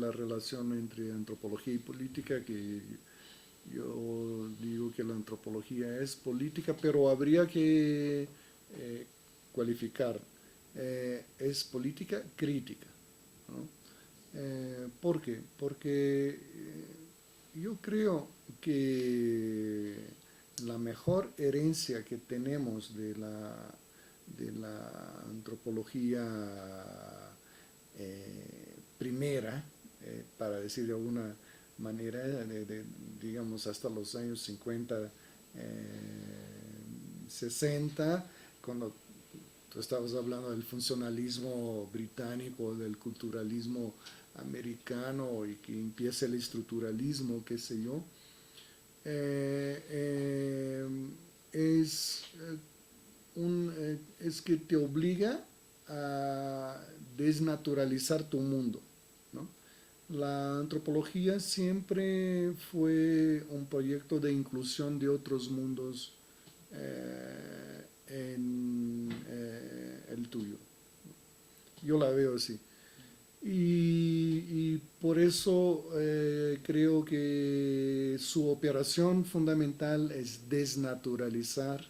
la relación entre antropología y política, que yo digo que la antropología es política, pero habría que cualificar. Es política crítica, ¿no? ¿Por qué? Porque yo creo que la mejor herencia que tenemos de la antropología primera, para decir de alguna manera, digamos hasta los años 50, 60, cuando tú estabas hablando del funcionalismo británico, del culturalismo americano y que empieza el estructuralismo, qué sé yo, eh, eh, es, es que te obliga a desnaturalizar tu mundo, ¿no? La antropología siempre fue un proyecto de inclusión de otros mundos en el tuyo. Yo la veo así. Y por eso creo que su operación fundamental es desnaturalizar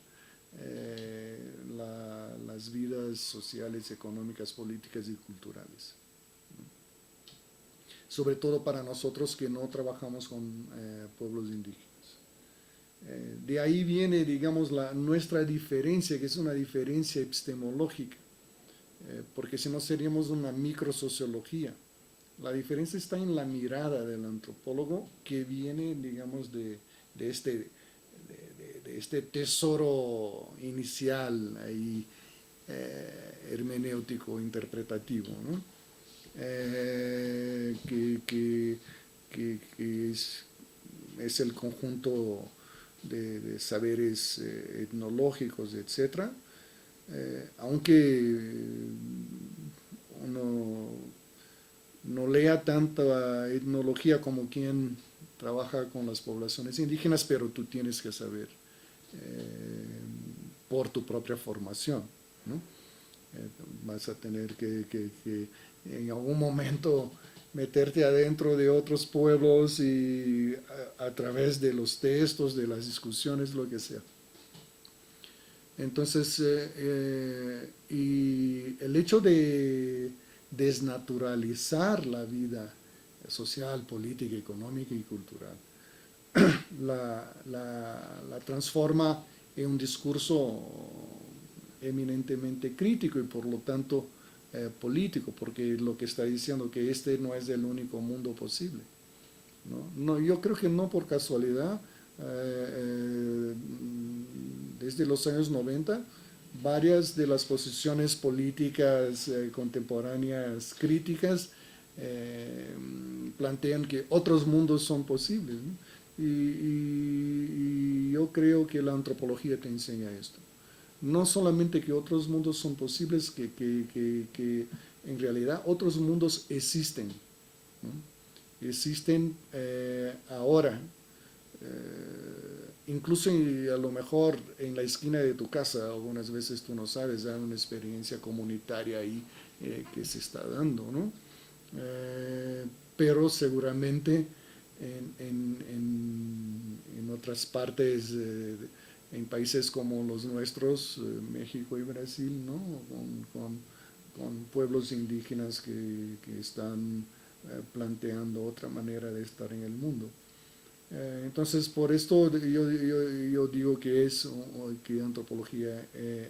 las vidas sociales, económicas, políticas y culturales. Sobre todo para nosotros que no trabajamos con pueblos indígenas. De ahí viene, digamos, nuestra diferencia, que es una diferencia epistemológica, porque si no seríamos una microsociología. La diferencia está en la mirada del antropólogo que viene, digamos, de este tesoro inicial ahí, hermenéutico, interpretativo, ¿no? Que es el conjunto de saberes etnológicos, etcétera, aunque uno no lea tanta etnología como quien trabaja con las poblaciones indígenas, pero tú tienes que saber por tu propia formación, ¿no? Vas a tener que en algún momento meterte adentro de otros pueblos y a través de los textos, de las discusiones, lo que sea. Entonces, y el hecho de desnaturalizar la vida social, política, económica y cultural la transforma en un discurso eminentemente crítico y por lo tanto político, porque lo que está diciendo que este no es el único mundo posible. No, yo creo que no por casualidad, desde los años 90, varias de las posiciones políticas contemporáneas críticas plantean que otros mundos son posibles, ¿no? Y yo creo que la antropología te enseña esto. No solamente que otros mundos son posibles, que en realidad otros mundos existen, ¿no? Existen ahora, incluso a lo mejor en la esquina de tu casa, algunas veces tú no sabes, hay una experiencia comunitaria ahí que se está dando, ¿no? Eh, pero seguramente en otras partes, en países como los nuestros, México y Brasil, ¿no? Con pueblos indígenas que están planteando otra manera de estar en el mundo. Entonces, por esto yo digo que que antropología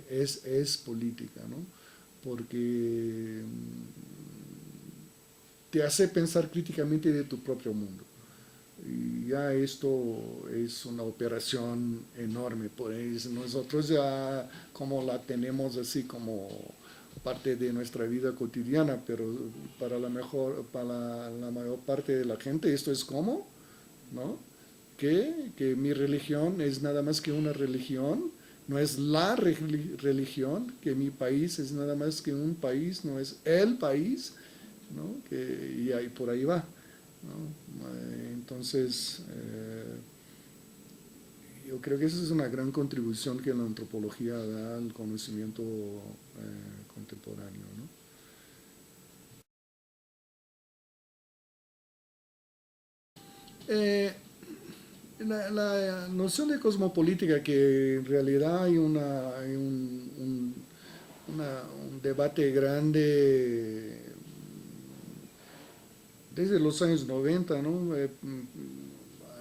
es política, ¿no? Porque te hace pensar críticamente de tu propio mundo. Y ya esto es una operación enorme, pues nosotros ya como la tenemos así como parte de nuestra vida cotidiana, pero para la mayor parte de la gente esto es como, ¿no? Que mi religión es nada más que una religión, no es la religión, que mi país es nada más que un país, no es el país, ¿no? Y ahí por ahí va, ¿no? Entonces, yo creo que esa es una gran contribución que la antropología da al conocimiento contemporáneo, ¿no? Eh, la noción de cosmopolítica, que en realidad hay un debate grande desde los años 90, ¿no?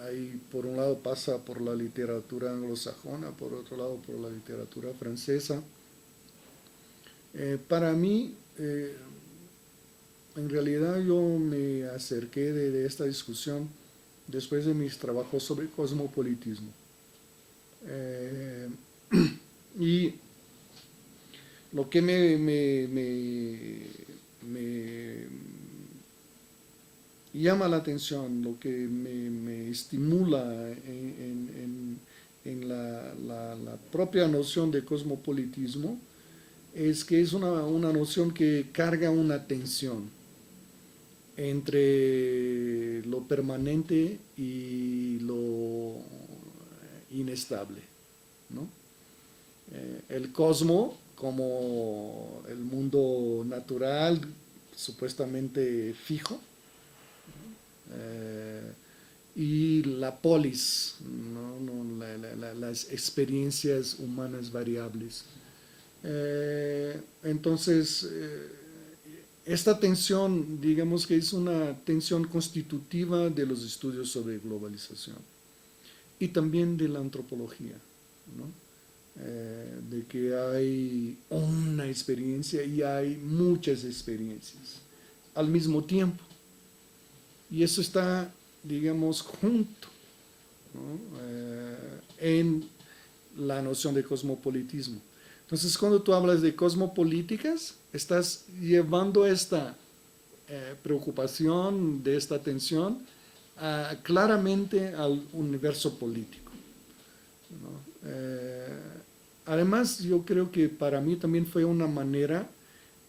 Ahí por un lado pasa por la literatura anglosajona, por otro lado por la literatura francesa. Para mí, en realidad yo me acerqué de esta discusión después de mis trabajos sobre cosmopolitismo. Eh, y lo que me llama la atención, lo que me estimula en la propia noción de cosmopolitismo, es que es una noción que carga una tensión entre lo permanente y lo inestable, ¿no? El cosmo como el mundo natural supuestamente fijo, eh, y la polis, ¿no? No, las experiencias humanas variables. Entonces, esta tensión, digamos que es una tensión constitutiva de los estudios sobre globalización y también de la antropología, ¿no? De que hay una experiencia y hay muchas experiencias al mismo tiempo. Y eso está, digamos, junto, ¿no? En la noción de cosmopolitismo. Entonces, cuando tú hablas de cosmopolíticas, estás llevando esta preocupación, de esta tensión, claramente al universo político, ¿no? Además, yo creo que para mí también fue una manera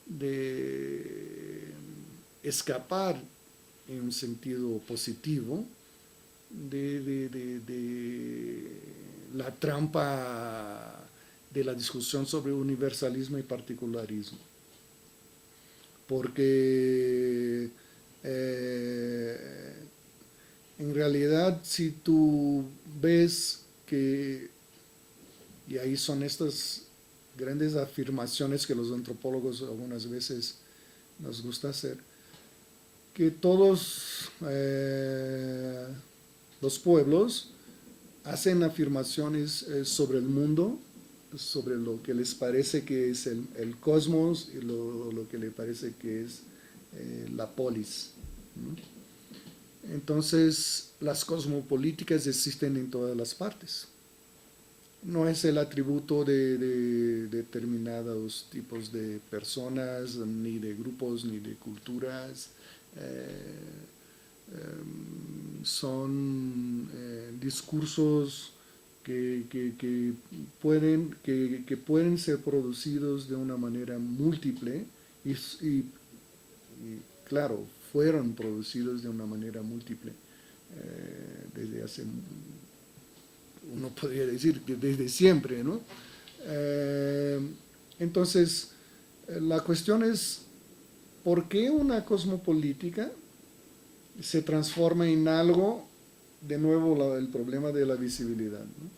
de escapar en un sentido positivo de la trampa de la discusión sobre universalismo y particularismo. Porque en realidad si tú ves que, y ahí son estas grandes afirmaciones que los antropólogos algunas veces nos gusta hacer, que todos los pueblos hacen afirmaciones sobre el mundo, sobre lo que les parece que es el cosmos y lo que les parece que es la polis, ¿no? Entonces, las cosmopolíticas existen en todas las partes. No es el atributo de determinados tipos de personas, ni de grupos, ni de culturas. Son discursos que pueden ser producidos de una manera múltiple y claro, fueron producidos de una manera múltiple desde hace, uno podría decir que desde siempre, ¿no? Eh, entonces, la cuestión es, ¿por qué una cosmopolítica se transforma en algo, de nuevo el problema de la visibilidad, ¿no?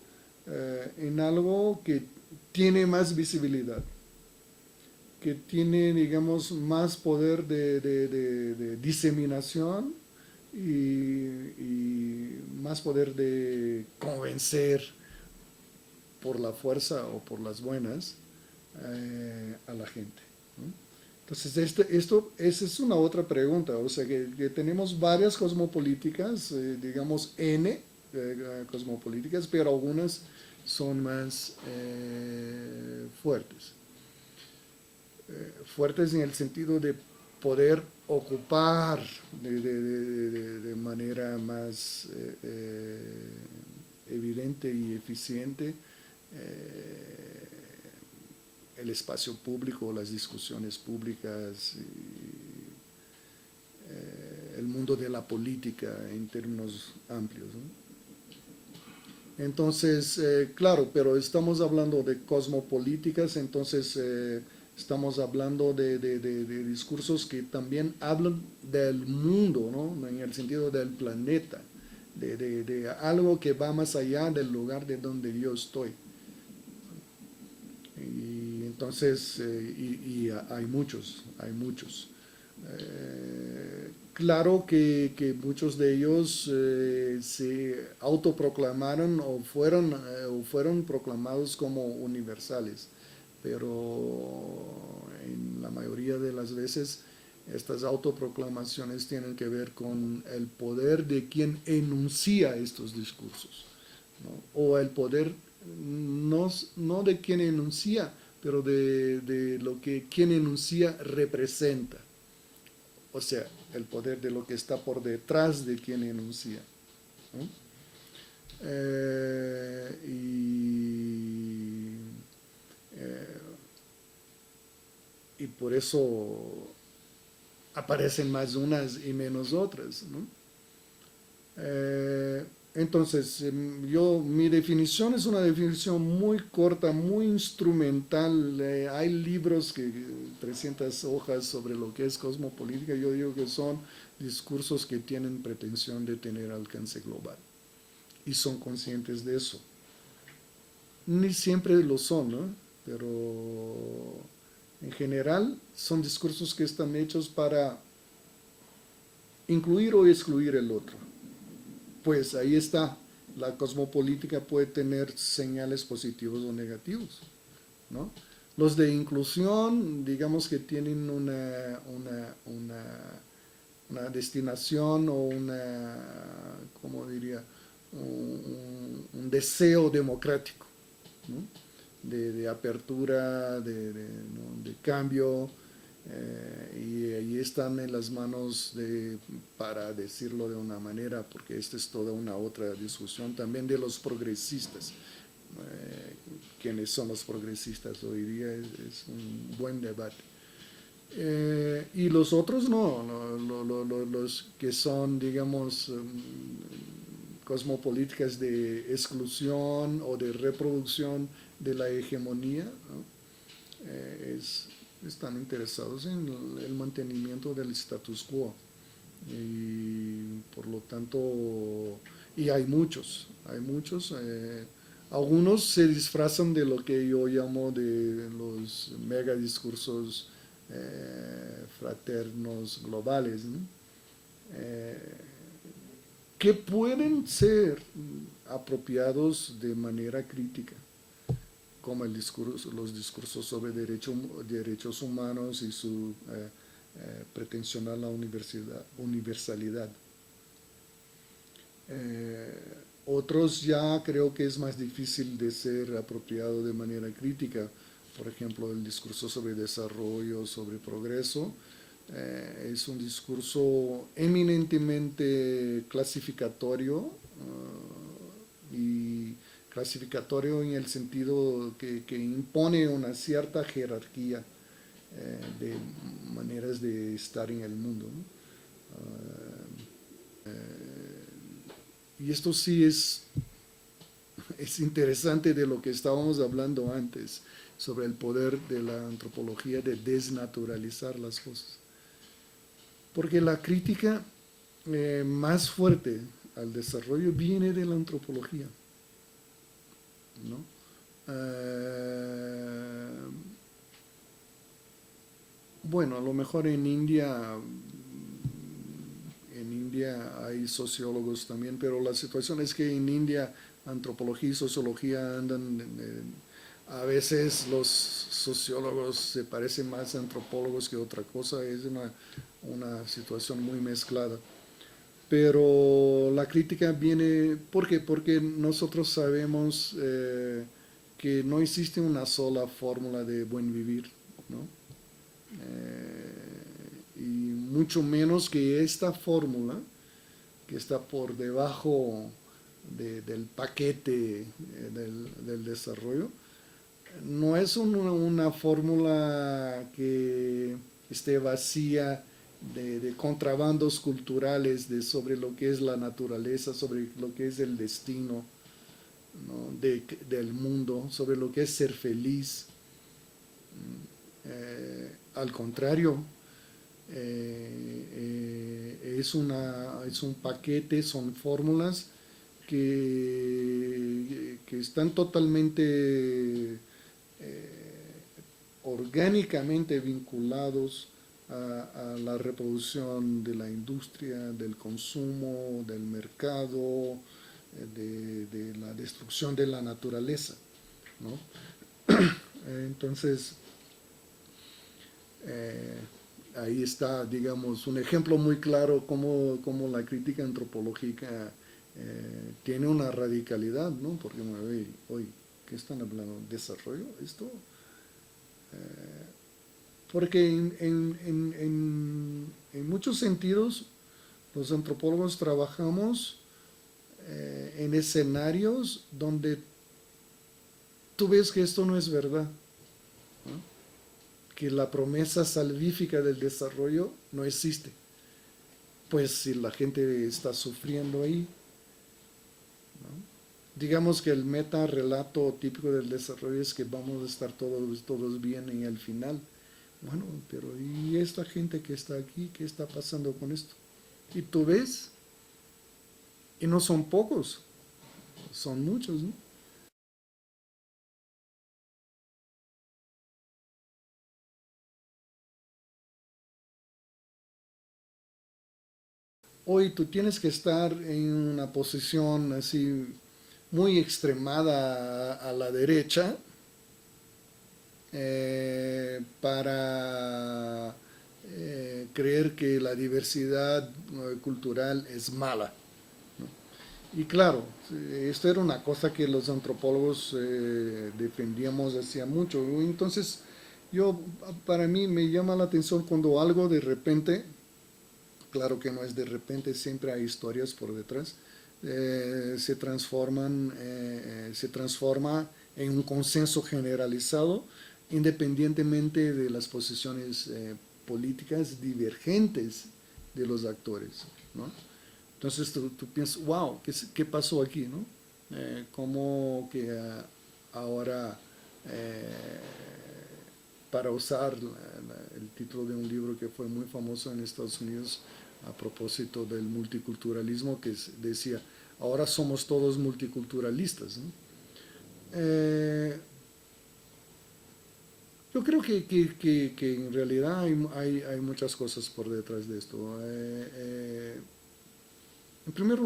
En algo que tiene más visibilidad, que tiene, digamos, más poder de diseminación y más poder de convencer por la fuerza o por las buenas a la gente, ¿no? Entonces, esa es una otra pregunta, o sea, que tenemos varias cosmopolíticas, digamos N cosmopolíticas, pero algunas son más fuertes. Fuertes en el sentido de poder ocupar de manera más evidente y eficiente el espacio público, las discusiones públicas, el mundo de la política en términos amplios, ¿no? Entonces, claro, pero estamos hablando de cosmopolíticas, entonces estamos hablando de discursos que también hablan del mundo, ¿no? En el sentido del planeta. de algo que va más allá del lugar de donde yo estoy. Y entonces, y hay muchos, hay muchos. Claro que muchos de ellos se autoproclamaron o fueron proclamados como universales, pero en la mayoría de las veces estas autoproclamaciones tienen que ver con el poder de quien enuncia estos discursos, ¿no? O el poder no de quien enuncia, pero de lo que quien enuncia representa. O sea, el poder de lo que está por detrás de quien enuncia, ¿no? Y, eh, y por eso aparecen más unas y menos otras, ¿no? Eh, entonces, mi definición es una definición muy corta, muy instrumental. Hay libros que 300 hojas sobre lo que es cosmopolítica. Yo digo que son discursos que tienen pretensión de tener alcance global y son conscientes de eso. Ni siempre lo son, ¿no? Pero en general son discursos que están hechos para incluir o excluir el otro. Pues ahí está. La cosmopolítica puede tener señales positivos o negativos, ¿no? Los de inclusión, digamos que tienen una destinación o ¿cómo diría? Un deseo democrático, ¿no? De apertura, ¿no? De cambio, y ahí están en las manos para decirlo de una manera, porque esta es toda una otra discusión también de los progresistas. ¿Quiénes son los progresistas hoy día? Es un buen debate. Y los otros no, los que son, digamos, cosmopolíticas de exclusión o de reproducción de la hegemonía, ¿no? Están interesados en el mantenimiento del status quo. Y por lo tanto, y hay muchos. Algunos se disfrazan de lo que yo llamo de los mega discursos fraternos globales, ¿no? Eh, que pueden ser apropiados de manera crítica, como los discursos sobre derechos humanos y su pretensión a la universalidad. Otros ya creo que es más difícil de ser apropiado de manera crítica, por ejemplo, el discurso sobre desarrollo, sobre progreso, es un discurso eminentemente clasificatorio, y clasificatorio en el sentido que impone una cierta jerarquía de maneras de estar en el mundo, ¿no? Y esto sí es interesante de lo que estábamos hablando antes, sobre el poder de la antropología de desnaturalizar las cosas. Porque la crítica más fuerte al desarrollo viene de la antropología, ¿no? Bueno, a lo mejor en India hay sociólogos también, pero la situación es que en India antropología y sociología andan, a veces los sociólogos se parecen más a antropólogos que otra cosa, es una situación muy mezclada. Pero la crítica viene, ¿por qué? Porque nosotros sabemos que no existe una sola fórmula de buen vivir, ¿no? Y mucho menos que esta fórmula, que está por debajo del paquete del desarrollo, no es una fórmula que esté vacía de contrabandos culturales sobre lo que es la naturaleza, sobre lo que es el destino, ¿no? Del mundo, sobre lo que es ser feliz. Al contrario, Es un paquete, son fórmulas que están totalmente orgánicamente vinculados a la reproducción de la industria, del consumo, del mercado, de la destrucción de la naturaleza, ¿no? Entonces, eh, ahí está, digamos, un ejemplo muy claro cómo la crítica antropológica tiene una radicalidad, ¿no? Porque, hoy, ¿qué están hablando? ¿Desarrollo? ¿Esto? Porque en muchos sentidos los antropólogos trabajamos en escenarios donde tú ves que esto no es verdad, ¿no? Que la promesa salvífica del desarrollo no existe. Pues si la gente está sufriendo ahí, ¿no? Digamos que el meta relato típico del desarrollo es que vamos a estar todos bien en el final. Bueno, pero ¿y esta gente que está aquí? ¿Qué está pasando con esto? Y tú ves, y no son pocos, son muchos, ¿no? Hoy tú tienes que estar en una posición así muy extremada a la derecha para creer que la diversidad cultural es mala, ¿no? Y claro, esto era una cosa que los antropólogos defendíamos hacía mucho. Entonces, para mí me llama la atención cuando algo de repente, claro que no es de repente, siempre hay historias por detrás, se transforma en un consenso generalizado, independientemente de las posiciones políticas divergentes de los actores, ¿no? Entonces tú piensas, wow, ¿qué pasó aquí, no? Cómo que ahora, eh, para usar el título de un libro que fue muy famoso en Estados Unidos a propósito del multiculturalismo, que decía, ahora somos todos multiculturalistas, ¿no? Eh, yo creo que en realidad hay muchas cosas por detrás de esto. En primer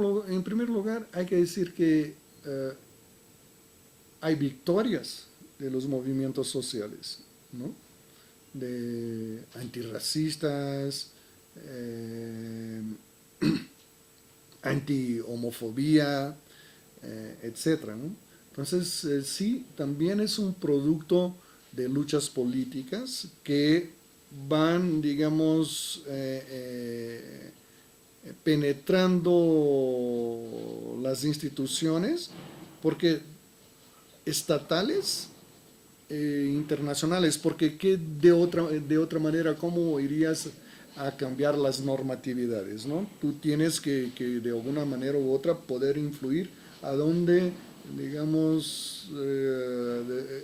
lugar, hay que decir que hay victorias de los movimientos sociales, ¿no? De antirracistas, eh, anti-homofobía, etcétera, ¿no? Entonces, sí, también es un producto de luchas políticas que van, digamos, penetrando las instituciones, porque estatales internacionales, porque de otra manera, ¿cómo irías a cambiar las normatividades, ¿no? Tú tienes que de alguna manera u otra poder influir a donde, digamos,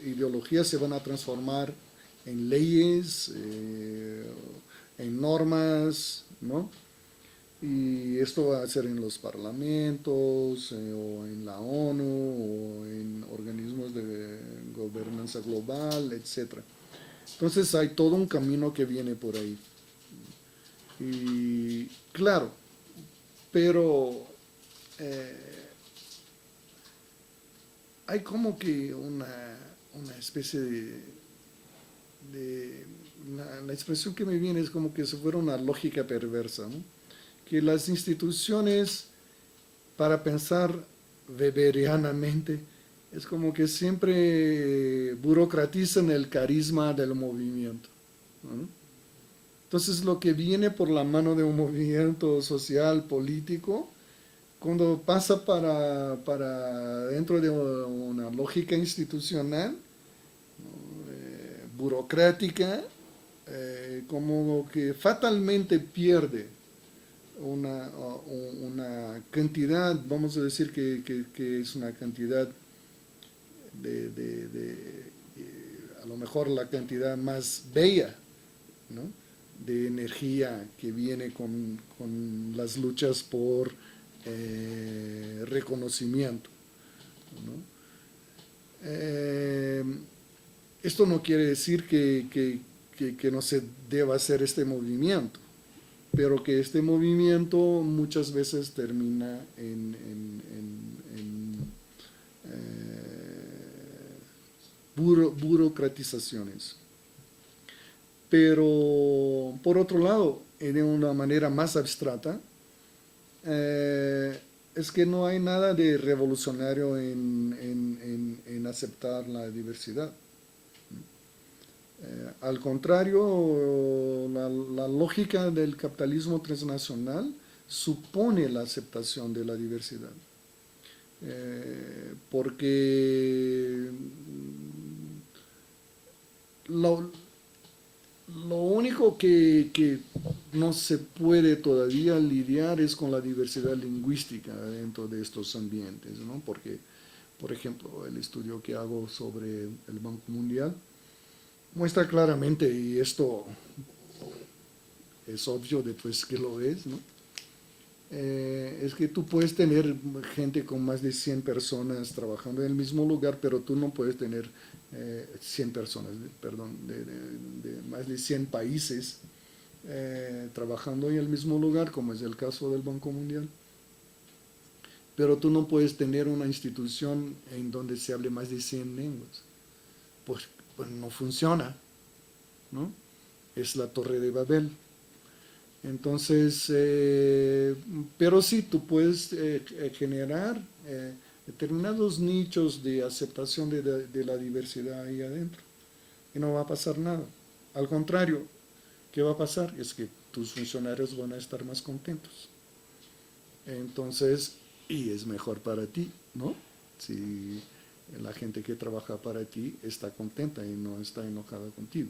ideologías se van a transformar en leyes, en normas, ¿no? Y esto va a ser en los parlamentos, o en la ONU, o en organismos de gobernanza global, etcétera. Entonces hay todo un camino que viene por ahí. Y claro, pero eh, hay como que una especie la expresión que me viene es como que si fuera una lógica perversa, ¿no? Que las instituciones, para pensar weberianamente, es como que siempre burocratizan el carisma del movimiento, ¿no? Entonces lo que viene por la mano de un movimiento social, político, cuando pasa para dentro de una lógica institucional, burocrática, como que fatalmente pierde una cantidad, vamos a decir que es una cantidad a lo mejor la cantidad más bella, ¿no? de energía que viene con las luchas por reconocimiento, ¿no? Esto no quiere decir que no se deba hacer este movimiento, pero que este movimiento muchas veces termina en burocratizaciones. Pero por otro lado, de una manera más abstracta, es que no hay nada de revolucionario en aceptar la diversidad. Al contrario, la lógica del capitalismo transnacional supone la aceptación de la diversidad. Porque lo, lo único que no se puede todavía lidiar es con la diversidad lingüística dentro de estos ambientes, ¿no? Porque, por ejemplo, el estudio que hago sobre el Banco Mundial muestra claramente, y esto es obvio después que lo ves, ¿no? Es que tú puedes tener gente con más de 100 personas trabajando en el mismo lugar, pero tú no puedes tener 100 personas, perdón, de más de 100 países trabajando en el mismo lugar, como es el caso del Banco Mundial. Pero tú no puedes tener una institución en donde se hable más de 100 lenguas. Pues no funciona, ¿no? Es la Torre de Babel. Entonces, pero sí, tú puedes generar determinados nichos de aceptación de la diversidad ahí adentro y no va a pasar nada. Al contrario, ¿qué va a pasar? Es que tus funcionarios van a estar más contentos. Entonces, y es mejor para ti, ¿no? Si la gente que trabaja para ti está contenta y no está enojada contigo.